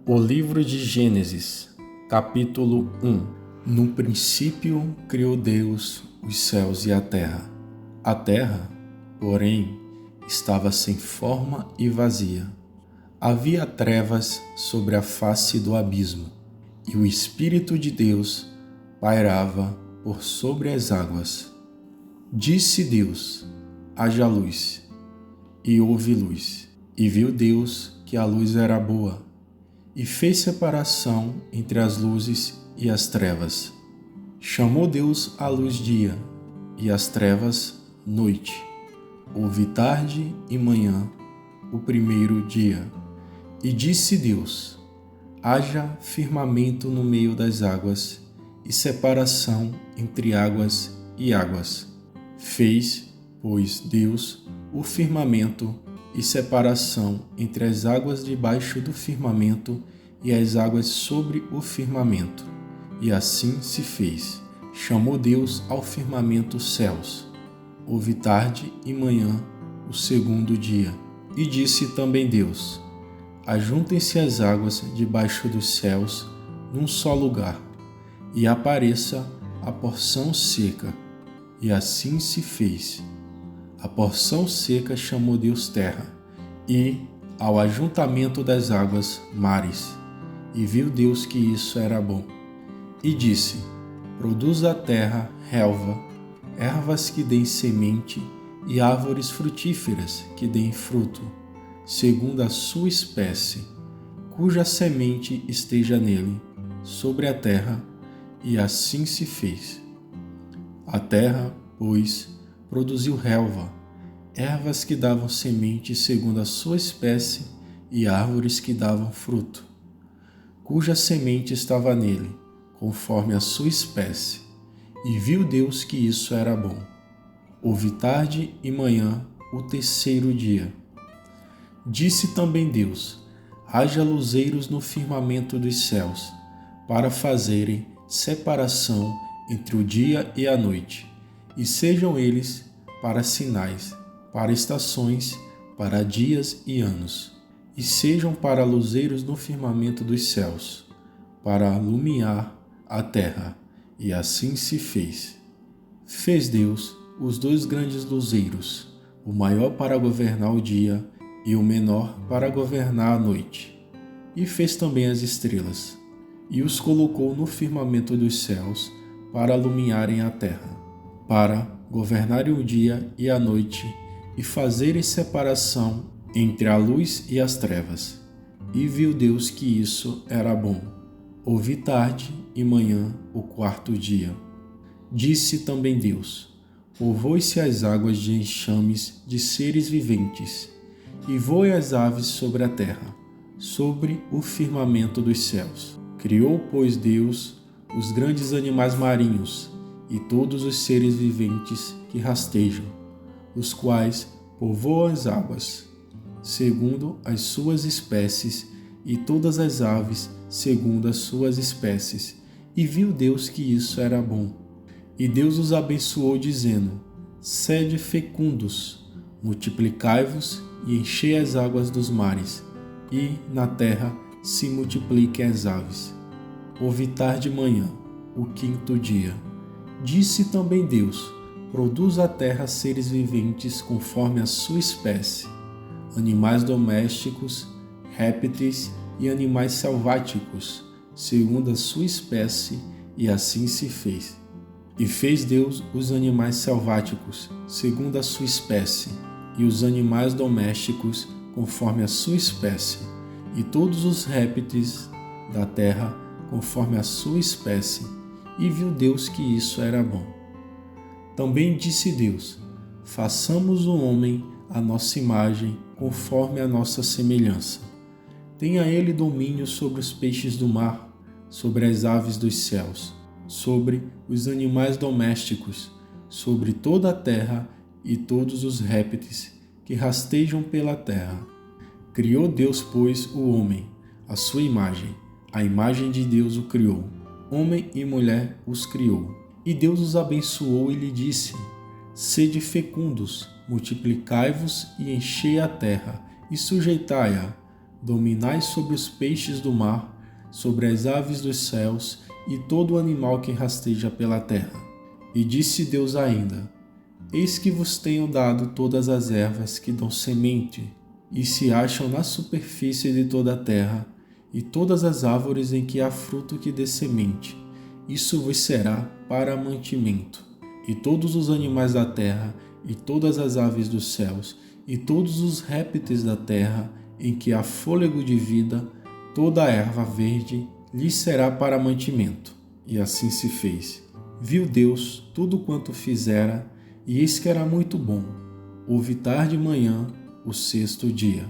O livro de Gênesis, capítulo 1. No princípio criou Deus os céus e a terra. A terra, porém, estava sem forma e vazia. Havia trevas sobre a face do abismo, e o Espírito de Deus pairava por sobre as águas. Disse Deus: haja luz, e houve luz. E viu Deus que a luz era boa, e fez separação entre as luzes e as trevas. Chamou Deus a luz dia, e as trevas noite. Houve tarde e manhã, o primeiro dia. E disse Deus: haja firmamento no meio das águas, e separação entre águas e águas. Fez, pois, Deus o firmamento e separação entre as águas debaixo do firmamento e as águas sobre o firmamento. E assim se fez. Chamou Deus ao firmamento céus. Houve tarde e manhã, o segundo dia. E disse também Deus: ajuntem-se as águas debaixo dos céus num só lugar, e apareça a porção seca. E assim se fez. A porção seca chamou Deus terra, e ao ajuntamento das águas, mares. E viu Deus que isso era bom. E disse: produza a terra relva, ervas que deem semente, e árvores frutíferas que deem fruto, segundo a sua espécie, cuja semente esteja nele, sobre a terra. E assim se fez. A terra, pois, produziu relva, ervas que davam semente segundo a sua espécie, e árvores que davam fruto, cuja semente estava nele, conforme a sua espécie. E viu Deus que isso era bom. Houve tarde e manhã, o terceiro dia. Disse também Deus: haja luzeiros no firmamento dos céus, para fazerem separação entre o dia e a noite, e sejam eles para sinais, para estações, para dias e anos, e sejam para luzeiros no firmamento dos céus, para alumiar a terra. E assim se fez. Fez Deus os dois grandes luzeiros, o maior para governar o dia e o menor para governar a noite. E fez também as estrelas, e os colocou no firmamento dos céus para alumiarem a terra, para governarem o dia e a noite, e fazerem separação entre a luz e as trevas. E viu Deus que isso era bom. Houve tarde e manhã, o quarto dia. Disse também Deus: povoe-se as águas de enxames de seres viventes, e voem as aves sobre a terra, sobre o firmamento dos céus. Criou, pois, Deus os grandes animais marinhos e todos os seres viventes que rastejam, os quais povoam as águas, segundo as suas espécies, e todas as aves, segundo as suas espécies. E viu Deus que isso era bom. E Deus os abençoou, dizendo: sede fecundos, multiplicai-vos e enchei as águas dos mares, e na terra se multipliquem as aves. Houve tarde e manhã, o quinto dia. Disse também Deus: produza a terra seres viventes conforme a sua espécie, animais domésticos, répteis e animais selváticos, segundo a sua espécie, e assim se fez. E fez Deus os animais selváticos, segundo a sua espécie, e os animais domésticos, conforme a sua espécie, e todos os répteis da terra, conforme a sua espécie. E viu Deus que isso era bom. Também disse Deus: façamos o homem à nossa imagem, conforme a nossa semelhança. Tenha ele domínio sobre os peixes do mar, sobre as aves dos céus, sobre os animais domésticos, sobre toda a terra e todos os répteis que rastejam pela terra. Criou Deus, pois, o homem, à sua imagem. A imagem de Deus o criou. Homem e mulher os criou. E Deus os abençoou e lhe disse: sede fecundos, multiplicai-vos e enchei a terra, e sujeitai-a. Dominai sobre os peixes do mar, sobre as aves dos céus e todo o animal que rasteja pela terra. E disse Deus ainda: Eis que vos tenho dado todas as ervas que dão semente e se acham na superfície de toda a terra, e todas as árvores em que há fruto que dê semente. Isso vos será para mantimento. E todos os animais da terra, e todas as aves dos céus, e todos os répteis da terra, em que há fôlego de vida, toda a erva verde lhes será para mantimento. E assim se fez. Viu Deus tudo quanto fizera, e eis que era muito bom. Houve tarde e manhã, o sexto dia.